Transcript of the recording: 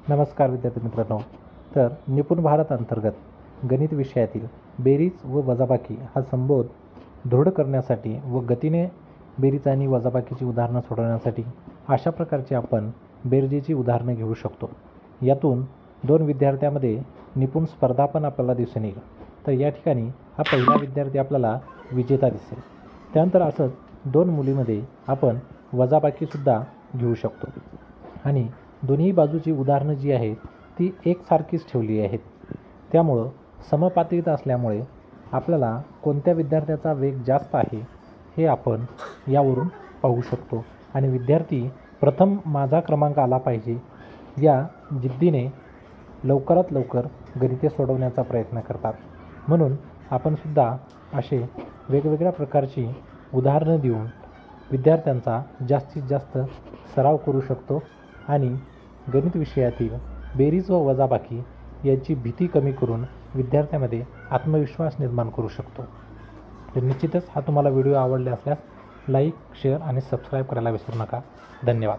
नमस्कार विद्यार्थी मित्रांनो. तर निपुण भारत अंतर्गत गणित विषयातील बेरीज व वजाबाकी हा संबोध दृढ करण्यासाठी व गतीने बेरीज आणि वजाबाकीची उदाहरणं सोडवण्यासाठी अशा प्रकारची आपण बेरजेची उदाहरणं घेऊ शकतो. यातून दोन विद्यार्थ्यांमध्ये निपुण स्पर्धा पण आपल्याला दिसून येईल. तर या ठिकाणी हा पहिला विद्यार्थी आपल्याला विजेता दिसेल. त्यानंतर असंच दोन मुलीमध्ये आपण वजाबाकीसुद्धा घेऊ शकतो आणि दोन्ही बाजूची उदाहरणं जी आहेत ती एकसारखीच ठेवली आहेत. त्यामुळं समपातळीत असल्यामुळे आपल्याला कोणत्या विद्यार्थ्याचा वेग जास्त आहे हे आपण यावरून पाहू शकतो आणि विद्यार्थी प्रथम माझा क्रमांक आला पाहिजे या जिद्दीने लवकरात लवकर गणिते सोडवण्याचा प्रयत्न करतात. म्हणून आपणसुद्धा असे वेगवेगळ्या प्रकारची उदाहरणं देऊन विद्यार्थ्यांचा जास्तीत जास्त सराव करू शकतो आणि गणित विषयातील बेरीज व वजाबाकी याची भीती कमी करून विद्यार्थ्यांमध्ये आत्मविश्वास निर्माण करू शकतो. तर निश्चितच हा तुम्हाला व्हिडिओ आवडला असल्यास लाईक, शेअर आणि सबस्क्राईब करायला विसरू नका. धन्यवाद.